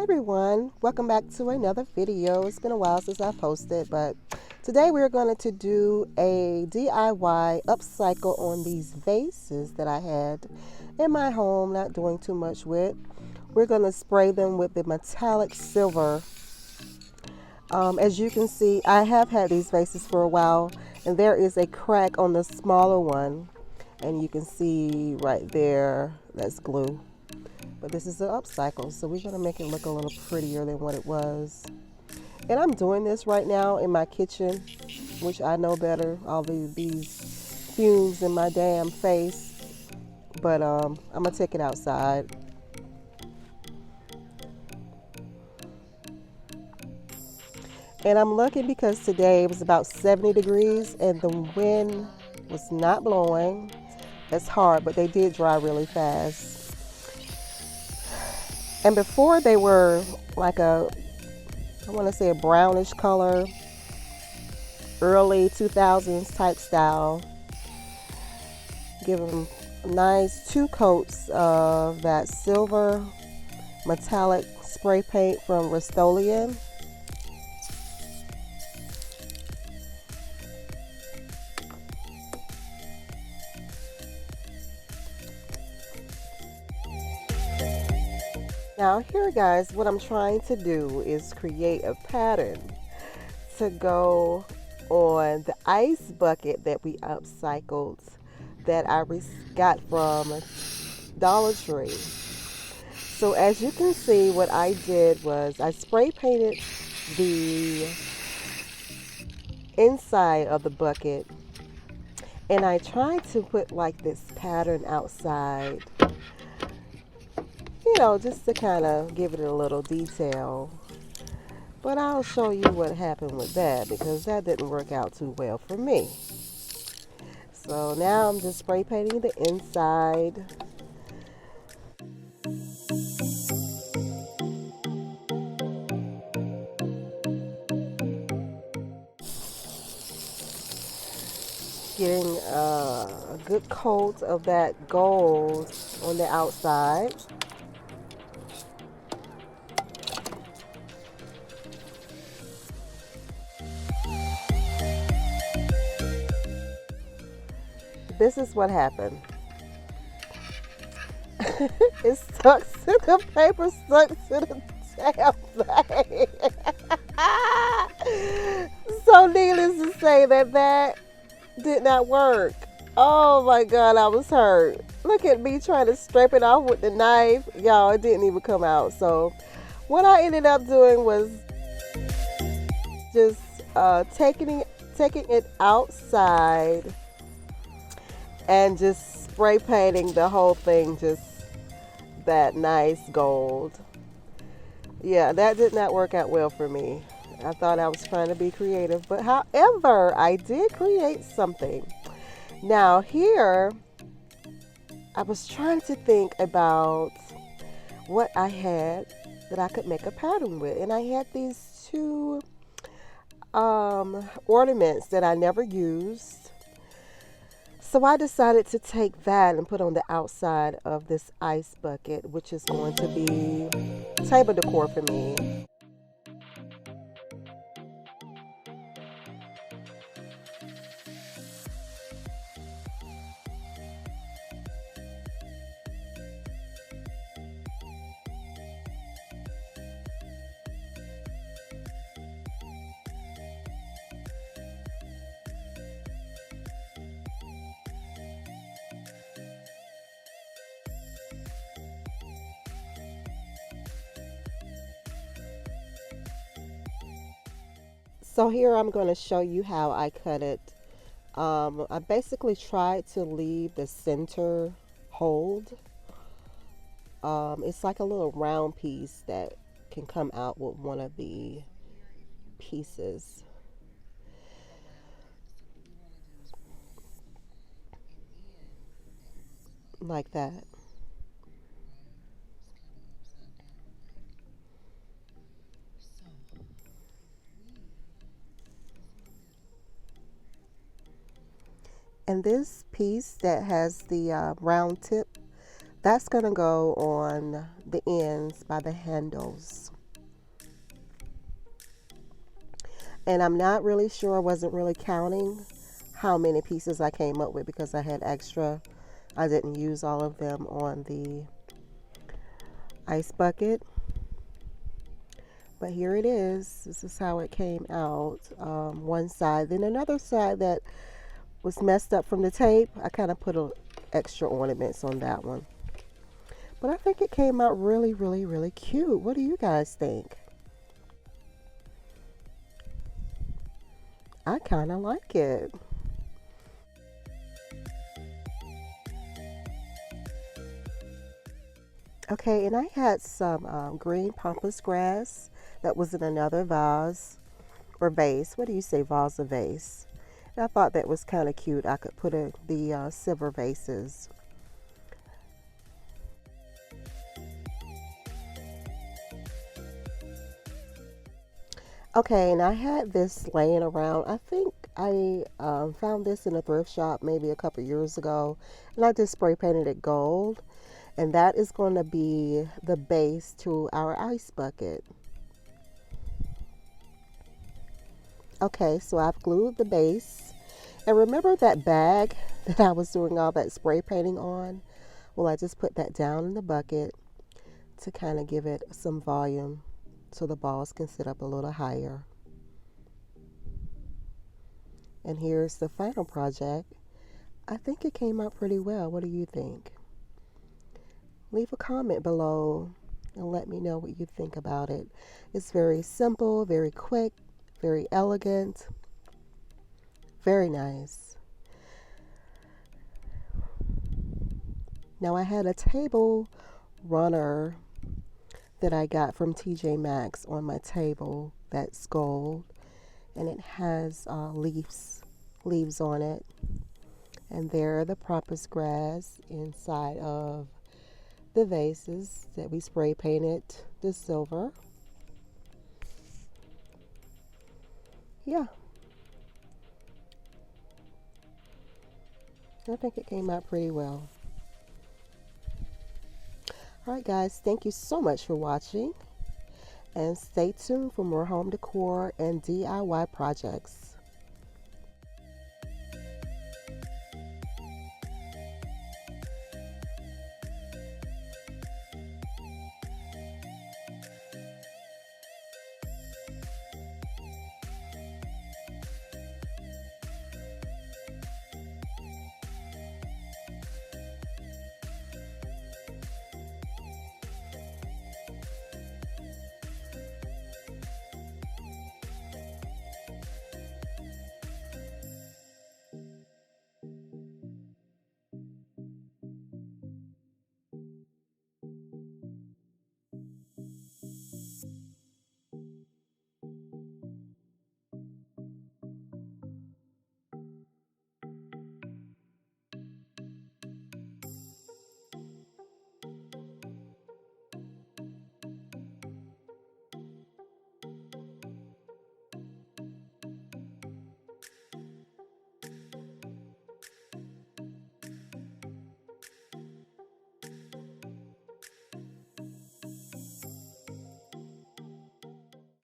Everyone, welcome back to another video. It's been a while since I posted, but today we're going to do a DIY upcycle on these vases that I had in my home, not doing too much with. We're going to spray them with the metallic silver. As you can see, I have had these vases for a while, and there is a crack on the smaller one, and you can see right there, that's glue. But this is an upcycle, so we're going to make it look a little prettier than what it was. And I'm doing this right now in my kitchen, which I know better, all these fumes in my damn face. But I'm going to take it outside. And I'm lucky because today it was about 70 degrees and the wind was not blowing as hard, but they did dry really fast. And before they were like I want to say a brownish color, early 2000s type style. Give them nice 2 coats of that silver metallic spray paint from Rust-Oleum. Now here guys, what I'm trying to do is create a pattern to go on the ice bucket that we upcycled that I got from Dollar Tree. So as you can see, what I did was I spray painted the inside of the bucket and I tried to put like this pattern outside, you know, just to kind of give it a little detail. But I'll show you what happened with that because that didn't work out too well for me. So now I'm just spray painting the inside. Getting a good coat of that gold on the outside. This is what happened. It stuck to the paper, stuck to the damn thing. So needless to say that did not work. Oh my God, I was hurt. Look at me trying to scrape it off with the knife. Y'all, it didn't even come out. So what I ended up doing was just taking it outside and just spray painting the whole thing just that nice gold. Yeah, that did not work out well for me. I thought I was trying to be creative, but however, I did create something. Now here, I was trying to think about what I had that I could make a pattern with, and I had these 2 ornaments that I never used. So I decided to take that and put on the outside of this ice bucket, which is going to be table decor for me. So here I'm going to show you how I cut it. I basically tried to leave the center hold. It's like a little round piece that can come out with one of the pieces. Like that. And this piece that has the round tip, That's going to go on the ends by the handles. And I'm not really sure, I wasn't really counting how many pieces I came up with because I had extra. I didn't use all of them on the ice bucket. But here it is. This is how it came out. One side. Then another side that was messed up from the tape, I kind of put extra ornaments on that one. But I think it came out really, really, really cute. What do you guys think? I kind of like it. Okay, and I had some green pampas grass that was in another vase or vase. What do you say, vase or vase? And I thought that was kind of cute. I could put the silver vases. Okay, and I had this laying around. I think I found this in a thrift shop maybe a couple years ago, and I just spray painted it gold. And that is going to be the base to our ice bucket. Okay, so I've glued the base. And remember that bag that I was doing all that spray painting on? Well, I just put that down in the bucket to kind of give it some volume so the balls can sit up a little higher. And here's the final project. I think it came out pretty well. What do you think? Leave a comment below and let me know what you think about it. It's very simple, very quick, very elegant, very nice. Now I had a table runner that I got from TJ Maxx on my table that's gold, and it has leaves on it. And there are the pampas grass inside of the vases that we spray painted the silver. Yeah, I think it came out pretty well. Alright guys, thank you so much for watching, and stay tuned for more home decor and DIY projects.